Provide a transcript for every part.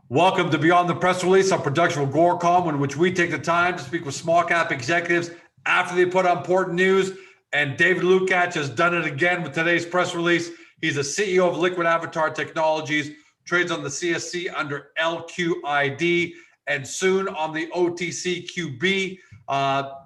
Welcome to Beyond the Press Release, a production of Gorecom, in which we take the time to speak with small cap executives after they put out important news. And David Lukacs has done it again with today's press release. He's the CEO of Liquid Avatar Technologies, trades on the CSC under LQID, and soon on the OTCQB.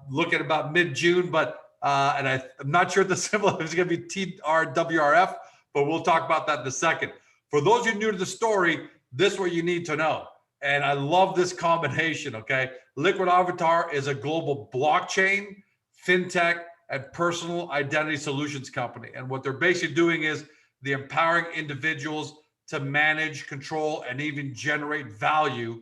Look at about mid-June, but I'm not sure the symbol is going to be TRWRF, but we'll talk about that in a second. For those of you new to the story, this is what you need to know. And I love this combination, okay? Liquid Avatar is a global blockchain, fintech, and personal identity solutions company. And what they're basically doing is they're empowering individuals to manage, control, and even generate value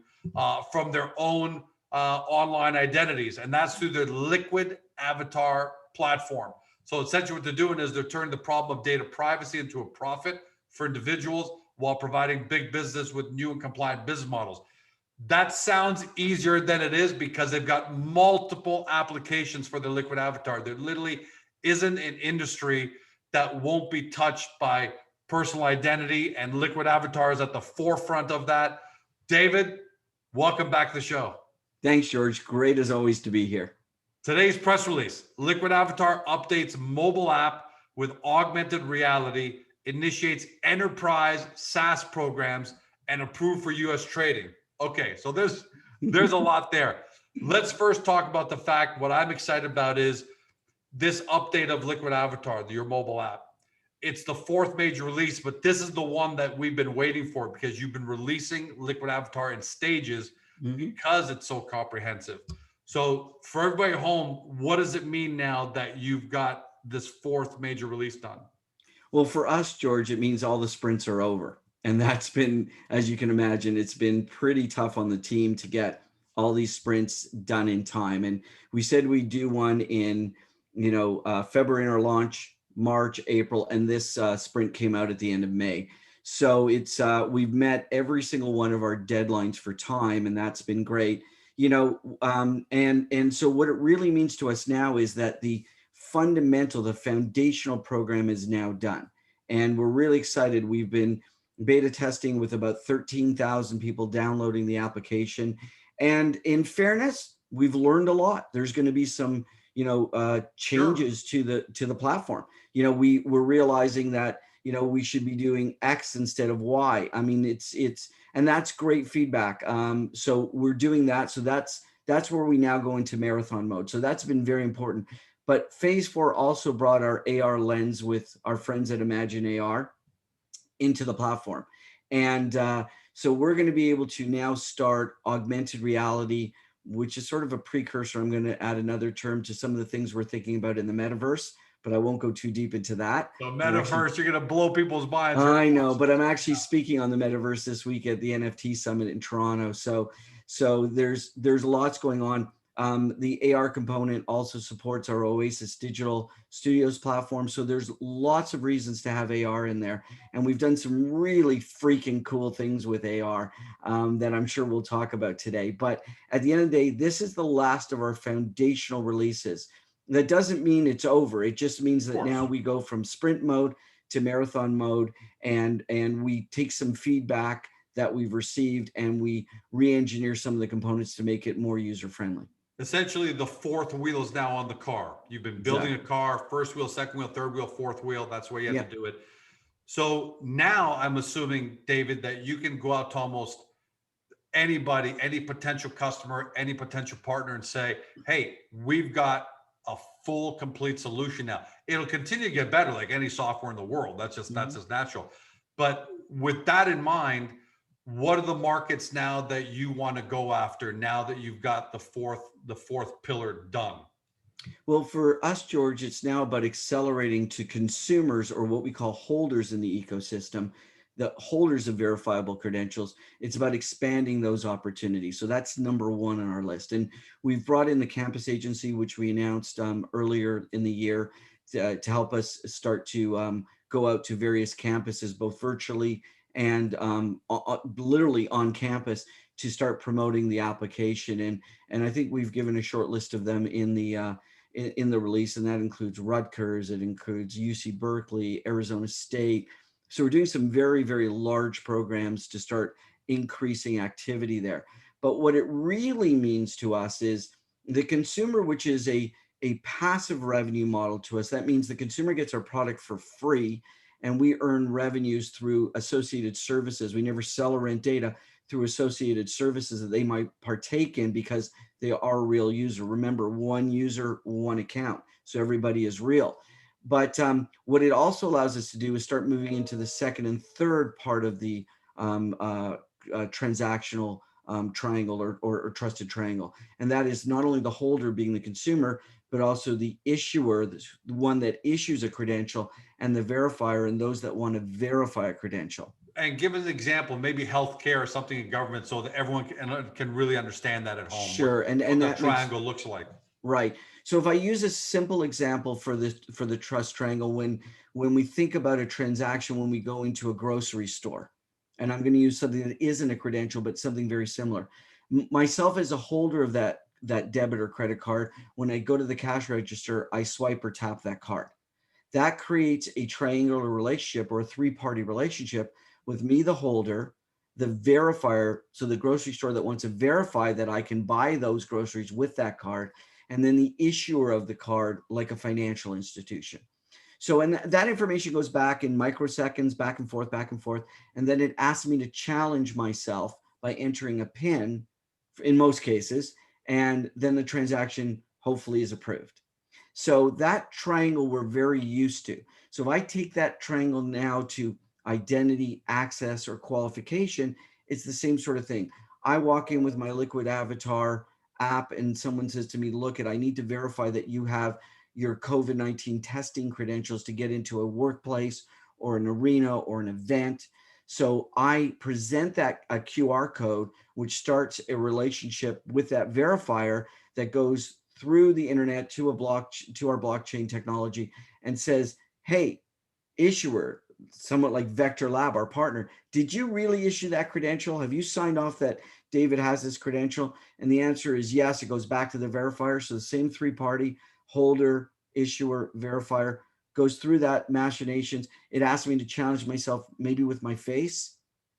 from their own online identities. And that's through their Liquid Avatar platform. So essentially what they're doing is they're turning the problem of data privacy into a profit for individuals while providing big business with new and compliant business models. That sounds easier than it is because they've got multiple applications for the Liquid Avatar. There literally isn't an industry that won't be touched by personal identity, and Liquid Avatar is at the forefront of that. David, welcome back to the show. Thanks, George. Great as always to be here. Today's press release, Liquid Avatar updates mobile app with augmented reality, initiates enterprise SaaS programs, and approved for U.S. trading. Okay, so there's a lot there. Let's first talk about the fact what I'm excited about is this update of Liquid Avatar, your mobile app. It's the fourth major release, but this is the one that we've been waiting for because you've been releasing Liquid Avatar in stages because it's so comprehensive. So for everybody at home, what does it mean now that you've got this fourth major release done? Well, for us, George, it means all the sprints are over. And that's been, as you can imagine, it's been pretty tough on the team to get all these sprints done in time. And we said we'd do one in, February in our launch, March, April, and this sprint came out at the end of May. So it's we've met every single one of our deadlines for time, and that's been great. And so what it really means to us now is that the foundational program is now done. And we're really excited. We've been beta testing with about 13,000 people downloading the application. And in fairness, we've learned a lot. There's going to be some, changes to the platform. We're realizing that, we should be doing X instead of Y. I mean, and that's great feedback. So we're doing that. So that's where we now go into marathon mode. So that's been very important. But phase 4 also brought our AR lens with our friends at Imagine AR into the platform. And so we're going to be able to now start augmented reality, which is sort of a precursor. I'm going to add another term to some of the things we're thinking about in the metaverse, but I won't go too deep into that. The metaverse, you're going to blow people's minds. I know, but I'm actually speaking on the metaverse this week at the NFT Summit in Toronto. So there's lots going on. The AR component also supports our Oasis Digital Studios platform. So there's lots of reasons to have AR in there. And we've done some really freaking cool things with AR that I'm sure we'll talk about today. But at the end of the day, this is the last of our foundational releases. That doesn't mean it's over. It just means that now we go from sprint mode to marathon mode, and we take some feedback that we've received and we re-engineer some of the components to make it more user-friendly. Essentially, the fourth wheel is now on the car. You've been building a car, first wheel, second wheel, third wheel, fourth wheel. That's where you have to do it. So now I'm assuming, David, that you can go out to almost anybody, any potential customer, any potential partner and say, hey, we've got a full, complete solution now. It'll continue to get better like any software in the world. That's just natural. But with that in mind, what are the markets now that you want to go after now that you've got the fourth pillar done? Well, for us, George, it's now about accelerating to consumers, or what we call holders in the ecosystem, the holders of verifiable credentials. It's about expanding those opportunities. So that's number one on our list. And we've brought in the campus agency, which we announced earlier in the year to help us start to go out to various campuses, both virtually and literally on campus, to start promoting the application. And I think we've given a short list of them in the release, and that includes Rutgers, it includes UC Berkeley, Arizona State. So we're doing some very, very large programs to start increasing activity there. But what it really means to us is the consumer, which is a passive revenue model to us. That means the consumer gets our product for free and we earn revenues through associated services. We never sell or rent data through associated services that they might partake in because they are a real user. Remember, one user, one account. So everybody is real. But what it also allows us to do is start moving into the second and third part of the transactional triangle or trusted triangle. And that is not only the holder being the consumer, but also the issuer, the one that issues a credential, and the verifier, and those that want to verify a credential. And give us an example, maybe healthcare or something in government, so that everyone can really understand that at home. Sure, what and the that triangle looks like. Right. So if I use a simple example for the trust triangle, when we think about a transaction, when we go into a grocery store, and I'm going to use something that isn't a credential, but something very similar. Myself as a holder of that debit or credit card, when I go to the cash register, I swipe or tap that card. That creates a triangular relationship or a three-party relationship with me, the holder, the verifier, so the grocery store that wants to verify that I can buy those groceries with that card, and then the issuer of the card, like a financial institution. So, and that information goes back in microseconds, back and forth, and then it asks me to challenge myself by entering a PIN in most cases, and then the transaction hopefully is approved. So that triangle we're very used to. So if I take that triangle now to identity, access, or qualification, it's the same sort of thing. I walk in with my Liquid Avatar app and someone says to me, look, I need to verify that you have your COVID-19 testing credentials to get into a workplace or an arena or an event. So I present that a QR code, which starts a relationship with that verifier that goes through the internet to our blockchain technology and says, hey, issuer, somewhat like Vector Lab, our partner, did you really issue that credential? Have you signed off that David has this credential? And the answer is yes. It goes back to the verifier. So the same three-party, holder, issuer, verifier, goes through that machinations. It asks me to challenge myself, maybe with my face,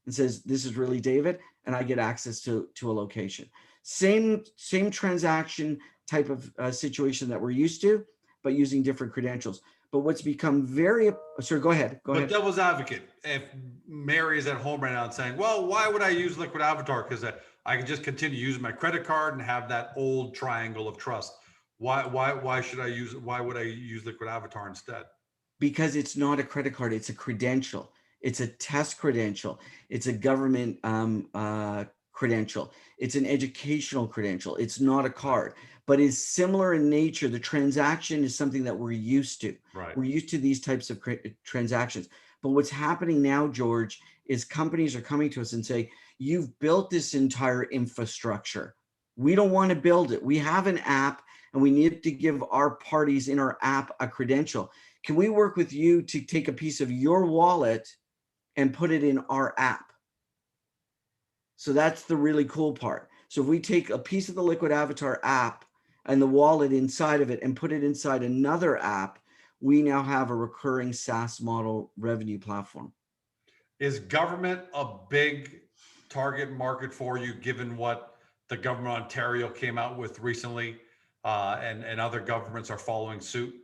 and says, this is really David, and I get access to a location. Same transaction type of situation that we're used to, but using different credentials. But what's become very, sir, go ahead. But devil's advocate, if Mary is at home right now and saying, well, why would I use Liquid Avatar? Because I can just continue using my credit card and have that old triangle of trust. Why would I use Liquid Avatar instead? Because it's not a credit card, it's a credential. It's a test credential. It's a government credential. It's an educational credential. It's not a card, but it's similar in nature. The transaction is something that we're used to. Right. We're used to these types of transactions. But what's happening now, George, is companies are coming to us and say, you've built this entire infrastructure. We don't want to build it. We have an app and we need to give our parties in our app a credential. Can we work with you to take a piece of your wallet and put it in our app? So that's the really cool part. So if we take a piece of the Liquid Avatar app and the wallet inside of it and put it inside another app, we now have a recurring SaaS model revenue platform. Is government a big target market for you, given what the government of Ontario came out with recently, and other governments are following suit?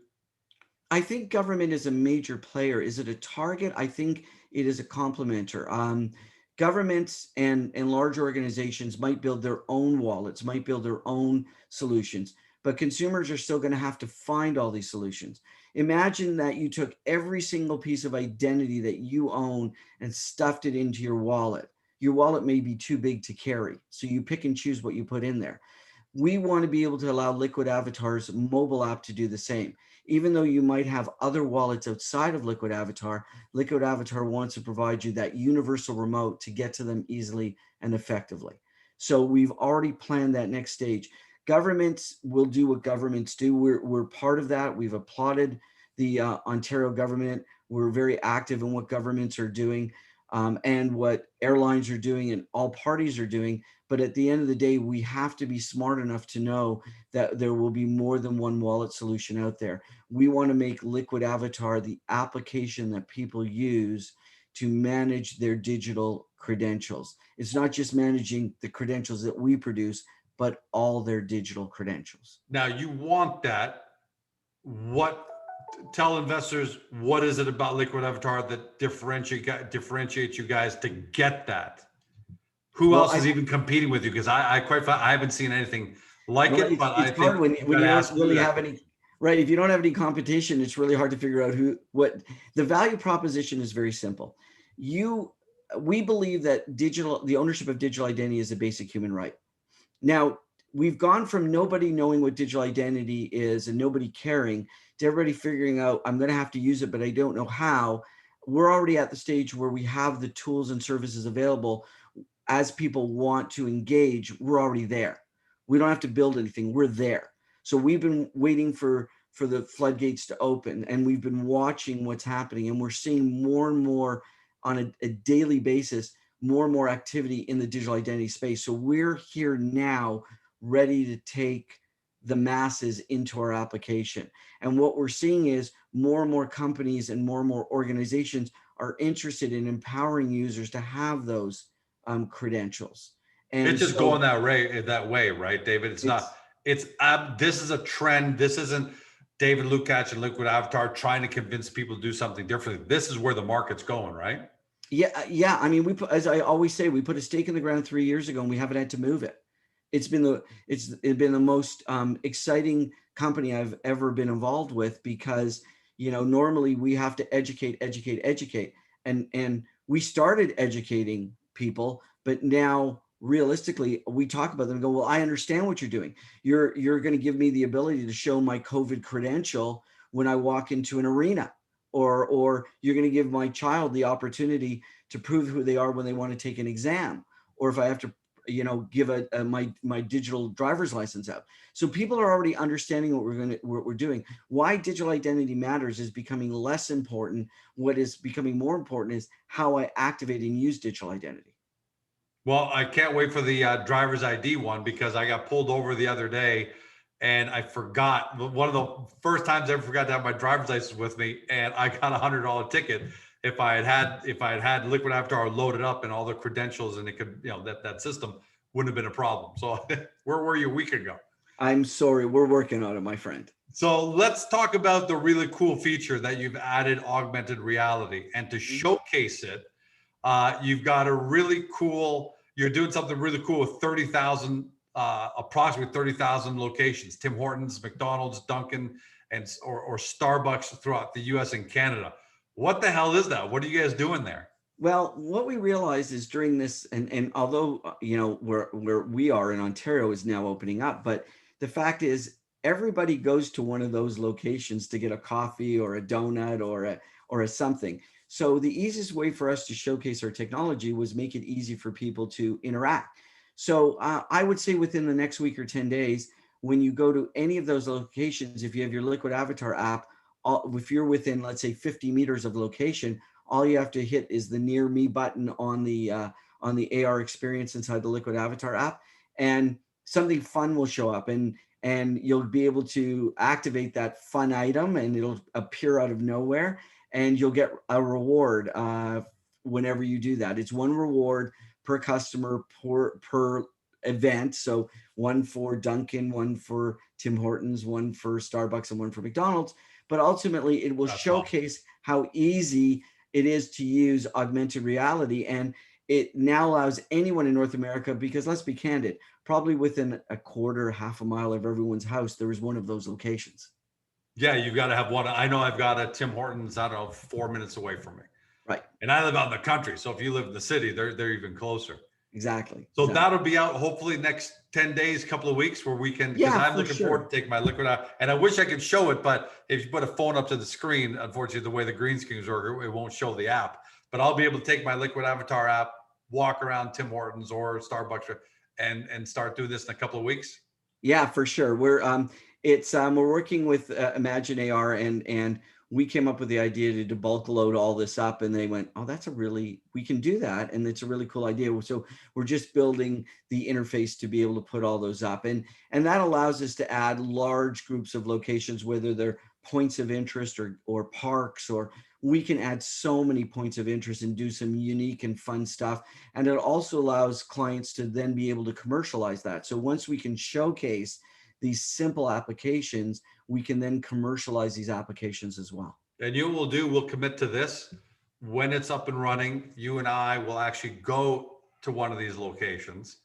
I think government is a major player. Is it a target? I think it is a complementer. Governments and large organizations might build their own wallets, might build their own solutions, but consumers are still going to have to find all these solutions. Imagine that you took every single piece of identity that you own and stuffed it into your wallet. Your wallet may be too big to carry, so you pick and choose what you put in there. We want to be able to allow Liquid Avatar's mobile app to do the same. Even though you might have other wallets outside of Liquid Avatar wants to provide you that universal remote to get to them easily and effectively. So we've already planned that next stage. Governments will do what governments do. We're part of that. We've applauded the Ontario government. We're very active in what governments are doing and what airlines are doing and all parties are doing. But at the end of the day, we have to be smart enough to know that there will be more than one wallet solution out there. We want to make Liquid Avatar the application that people use to manage their digital credentials. It's not just managing the credentials that we produce, but all their digital credentials. Now you want that. What tell investors what is it about Liquid Avatar that differentiates you guys to get that? Who Well, else is even competing with you? Because I haven't seen anything like well, it, but I it's hard think when you when got to you don't ask you really that have question. any, right? If you don't have any competition, it's really hard to figure out what the value proposition is. Very simple. You, we believe that the ownership of digital identity is a basic human right. Now, we've gone from nobody knowing what digital identity is and nobody caring to everybody figuring out, I'm going to have to use it, but I don't know how. We're already at the stage where we have the tools and services available. As people want to engage, we're already there. We don't have to build anything. We're there. So we've been waiting for the floodgates to open, and we've been watching what's happening, and we're seeing more and more on a daily basis, more and more activity in the digital identity space. So we're here now, ready to take the masses into our application. And what we're seeing is more and more companies and more organizations are interested in empowering users to have those credentials. And It's just so going that way, right, David? It's not. it's, It's this is a trend. This isn't David Lukács and Liquid Avatar trying to convince people to do something different. This is where the market's going, right? yeah. I mean, as I always say, we put a stake in the ground 3 years ago and we haven't had to move it. It's been the most exciting company I've ever been involved with, because normally we have to educate, and we started educating people, but now realistically we talk about them and go, well, I understand what you're doing. You're going to give me the ability to show my COVID credential when I walk into an arena, or you're going to give my child the opportunity to prove who they are when they want to take an exam, or if I have to give my digital driver's license out. So people are already understanding what we're doing. Why digital identity matters is becoming less important. What is becoming more important is how I activate and use digital identity. Well, I can't wait for the driver's ID one, because I got pulled over the other day and I forgot, one of the first times I ever forgot to have my driver's license with me, and I got $100 ticket. If I had Liquid Avatar loaded up and all the credentials, and it could, that system wouldn't have been a problem. So where were you a week ago? I'm sorry, we're working on it, my friend. So let's talk about the really cool feature that you've added, augmented reality, and to showcase it. You've got a really cool, you're doing something really cool with 30,000, approximately 30,000 locations, Tim Hortons, McDonald's, Dunkin', or Starbucks throughout the US and Canada. What the hell is that? What are you guys doing there? Well, what we realized is during this, and although where we are in Ontario is now opening up, but the fact is everybody goes to one of those locations to get a coffee or a donut or a something. So the easiest way for us to showcase our technology was make it easy for people to interact. So I would say within the next week or 10 days, when you go to any of those locations, if you have your Liquid Avatar app, if you're within, let's say, 50 meters of location, all you have to hit is the near me button on the AR experience inside the Liquid Avatar app, and something fun will show up, and you'll be able to activate that fun item, and it'll appear out of nowhere, and you'll get a reward whenever you do that. It's one reward per customer per event. So one for Dunkin', one for Tim Hortons, one for Starbucks, and one for McDonald's. But ultimately, it will That's awesome. showcase how easy it is to use augmented reality. And it now allows anyone in North America, because let's be candid, probably within a quarter, half a mile of everyone's house, there is one of those locations. Yeah, you've got to have one. I know I've got a Tim Hortons, I don't know, 4 minutes away from me. Right. And I live out in the country. So if you live in the city, they're even closer. Exactly. So that'll be out hopefully next 10 days, couple of weeks, where we can, because Yeah, I'm for looking forward to take my Liquid out. And I wish I could show it, but if you put a phone up to the screen, unfortunately, the way the green screens work, it won't show the app. But I'll be able to take my Liquid Avatar app, walk around Tim Hortons or Starbucks, and start doing this in a couple of weeks. Yeah, for sure. We're working with Imagine AR, and we came up with the idea to bulk load all this up, and they went, oh, we can do that, and it's a really cool idea. So we're just building the interface to be able to put all those up, and that allows us to add large groups of locations, whether they're points of interest or parks or we can add so many points of interest and do some unique and fun stuff. And it also allows clients to then be able to commercialize that. So once we can showcase these simple applications, we can then commercialize these applications as well. And you will do, we'll commit to this. When it's up and running, you and I will actually go to one of these locations.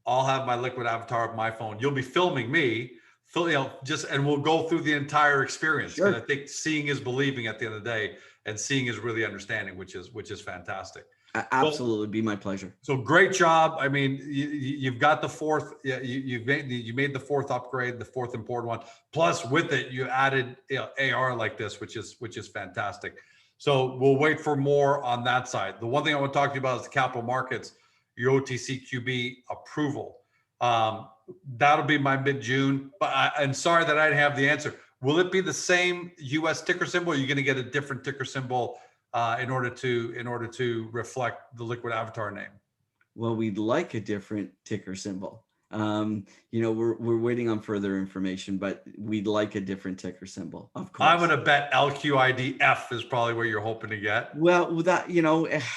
I'll have my liquid avatar of my phone. You'll be filming me, and we'll go through the entire experience. Sure. And I think seeing is believing at the end of the day, and seeing is really understanding, which is fantastic. Absolutely, it'd be my pleasure. So great job. I mean, you've got the fourth. You made the fourth upgrade, the fourth important one. Plus, with it, you added AR like this, which is fantastic. So we'll wait for more on that side. The one thing I want to talk to you about is the capital markets, your OTCQB approval. That'll be my mid-June. But I'm sorry that I didn't have the answer. Will it be the same U.S. ticker symbol? Or are you going to get a different ticker symbol in order to reflect the liquid avatar name? Well, we'd like a different ticker symbol. We're waiting on further information, but we'd like a different ticker symbol, of course. I'm going to bet LQID-F is probably where you're hoping to get. Well, that,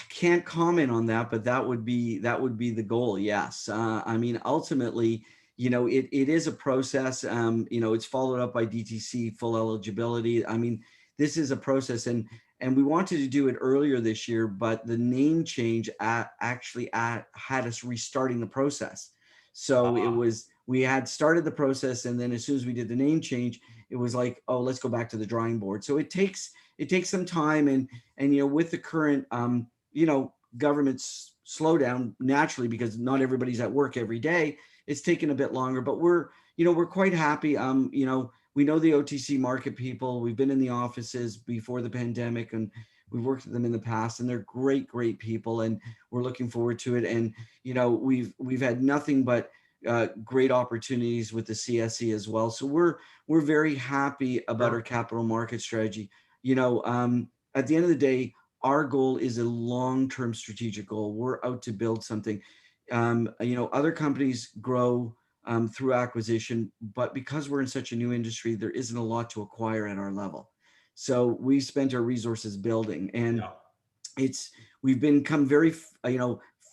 can't comment on that, but that would be the goal. Yes. I mean, ultimately, it is a process. It's followed up by DTC full eligibility. I mean, this is a process, and we wanted to do it earlier this year, but the name change actually had us restarting the process. So we had started the process, and then as soon as we did the name change, it was like, oh, let's go back to the drawing board. So it takes some time, and with the current government slowdown, naturally, because not everybody's at work every day, it's taken a bit longer. But we're quite happy. We know the OTC market people. We've been in the offices before the pandemic, and we've worked with them in the past, and they're great people, and we're looking forward to it. And we've had nothing but great opportunities with the CSE as well. So we're very happy about our capital market strategy. At the end of the day, our goal is a long-term strategic goal. We're out to build something. Other companies grow through acquisition, but because we're in such a new industry, there isn't a lot to acquire at our level. So we spent our resources building, and we've become very,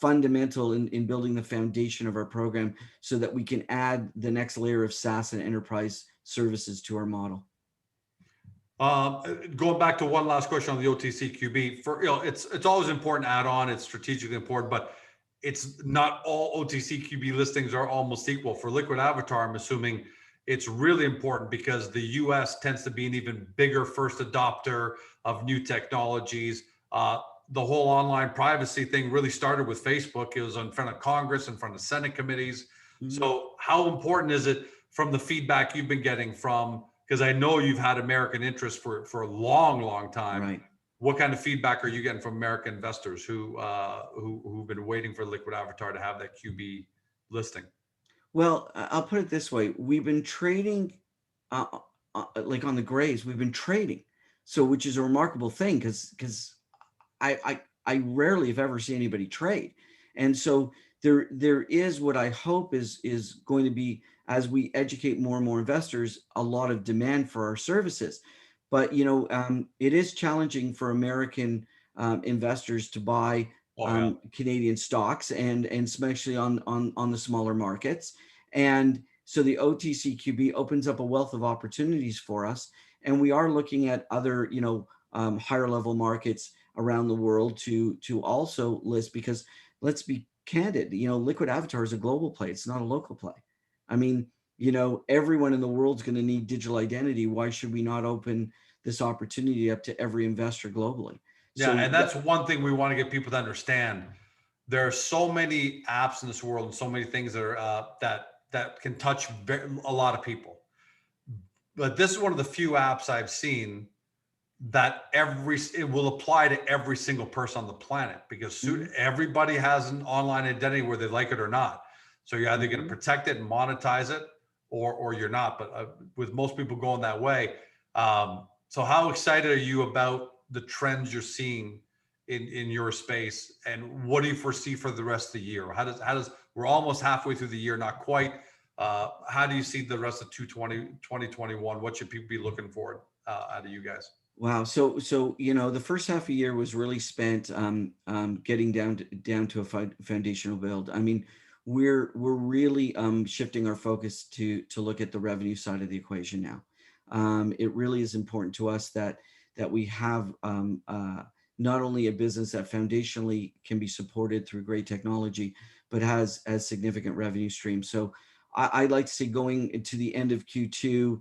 fundamental in building the foundation of our program so that we can add the next layer of SaaS and enterprise services to our model. Going back to one last question on the OTCQB, it's always important to add on. It's strategically important, but it's not all OTCQB listings are almost equal. For liquid avatar, I'm assuming it's really important because the US tends to be an even bigger first adopter of new technologies. The whole online privacy thing really started with Facebook. It was in front of Congress, in front of Senate committees. Mm-hmm. So how important is it from the feedback you've been getting from, because I know you've had American interest for a long time. Right. What kind of feedback are you getting from American investors who've been waiting for liquid avatar to have that QB listing? Well, I'll put it this way. We've been trading, like on the grays, we've been trading. So, which is a remarkable thing because I rarely, if ever, see anybody trade. And so there is what I hope is going to be, as we educate more and more investors, a lot of demand for our services. But, it is challenging for American investors to buy Canadian stocks, and especially on the smaller markets. And so the OTCQB opens up a wealth of opportunities for us. And we are looking at other, higher level markets around the world to also list, because let's be candid, liquid avatar is a global play. It's not a local play. I mean, everyone in the world's going to need digital identity. Why should we not open this opportunity up to every investor globally? Yeah, and that's one thing we want to get people to understand. There are so many apps in this world and so many things that are that can touch a lot of people. But this is one of the few apps I've seen that it will apply to every single person on the planet, because everybody has an online identity, whether they like it or not. So you're either going to protect it and monetize it, or you're not. But with most people going that way, so how excited are you about the trends you're seeing in your space, and what do you foresee for the rest of the year? How does we're almost halfway through the year, not quite. How do you see the rest of 2021? What should people be looking for out of you guys? Wow. So the first half of the year was really spent getting down to a foundational build. I mean, we're really shifting our focus to look at the revenue side of the equation now. It really is important to us that we have not only a business that foundationally can be supported through great technology, but has significant revenue streams. So I'd like to see going into the end of Q2.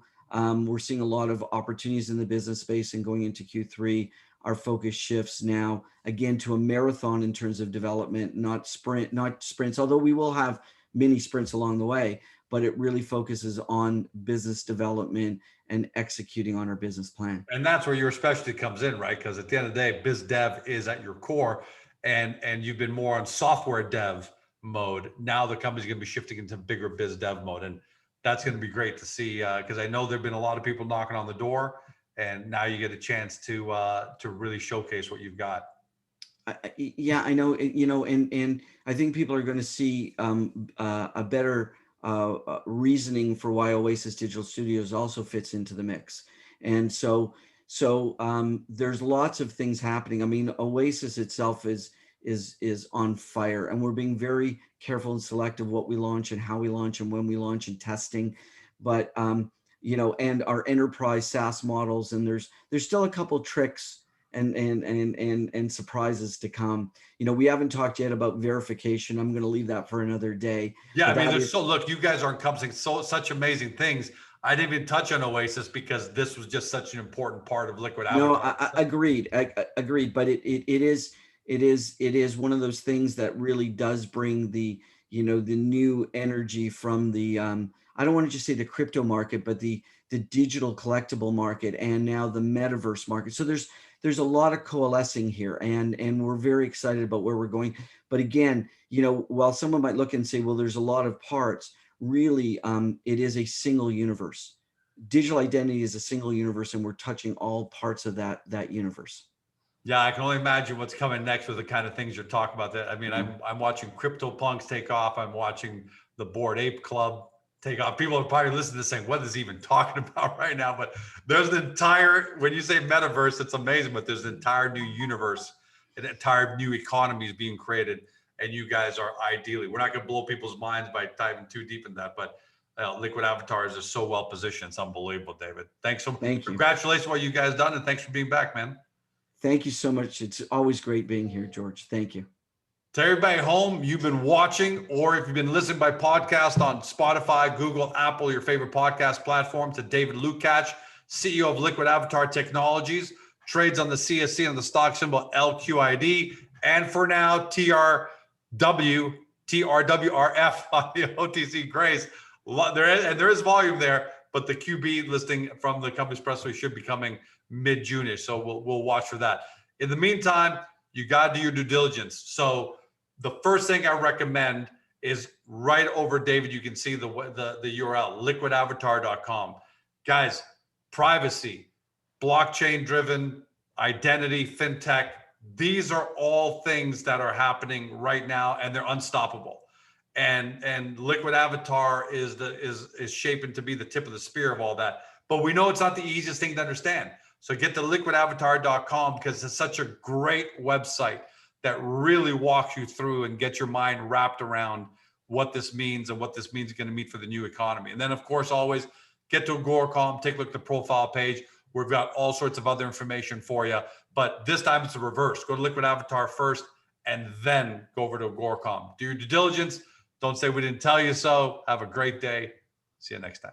We're seeing a lot of opportunities in the business space, and going into Q3, our focus shifts now again to a marathon in terms of development, not sprints, although we will have mini sprints along the way, but it really focuses on business development and executing on our business plan. And that's where your specialty comes in, right? Because at the end of the day, biz dev is at your core, and you've been more on software dev mode. Now the company's going to be shifting into bigger biz dev mode, and that's going to be great to see, because I know there've been a lot of people knocking on the door, and now you get a chance to really showcase what you've got. Yeah, I know, and I think people are going to see a better reasoning for why Oasis Digital Studios also fits into the mix. And so there's lots of things happening. I mean, Oasis itself is on fire, and we're being very careful and selective what we launch and how we launch and when we launch and testing. But and our enterprise SaaS models, and there's still a couple tricks and surprises to come. We haven't talked yet about verification. I'm going to leave that for another day. Yeah, I But mean, that is, look, you guys are encompassing such amazing things. I didn't even touch on Oasis because this was just such an important part of Liquid no, Avatar. agreed. Agreed. But it is one of those things that really does bring the new energy from the I don't want to just say the crypto market, but the digital collectible market, and now the metaverse market. So there's a lot of coalescing here, and we're very excited about where we're going. But again, while someone might look and say, well, there's a lot of parts, really, it is a single universe. Digital identity is a single universe, and we're touching all parts of that universe. Yeah, I can only imagine what's coming next with the kind of things you're talking about. That I mean, I'm watching CryptoPunks take off. I'm watching the Bored Ape Club take off. People are probably listening to this saying, "What is he even talking about right now?" But there's an entire, when you say metaverse, it's amazing. But there's an entire new universe, an entire new economy is being created, and you guys are ideally. We're not going to blow people's minds by diving too deep in that, but Liquid Avatars is so well positioned. It's unbelievable, David. Thanks so much. Thank you. Congratulations on what you guys done, and thanks for being back, man. Thank you so much. It's always great being here, George. Thank you. To everybody at home, you've been watching, or if you've been listening by podcast on Spotify, Google, Apple, your favorite podcast platform, to David Lukacs, CEO of Liquid Avatar Technologies, trades on the CSC on the stock symbol LQID, and for now, TRWRF on the OTC Grace. There is volume there, but the QB listing from the company's press release should be coming mid-June-ish. So we'll watch for that. In the meantime, you got to do your due diligence. So the first thing I recommend is right over, David, you can see the URL, liquidavatar.com. Guys, privacy, blockchain-driven identity, fintech, these are all things that are happening right now, and they're unstoppable. And Liquid Avatar is shaping to be the tip of the spear of all that. But we know it's not the easiest thing to understand. So get to liquidavatar.com, because it's such a great website that really walks you through and gets your mind wrapped around what this means and what this means is going to mean for the new economy. And then, of course, always get to Agoracom, take a look at the profile page. We've got all sorts of other information for you. But this time it's the reverse. Go to Liquid Avatar first and then go over to Agoracom. Do your due diligence. Don't say we didn't tell you so. Have a great day. See you next time.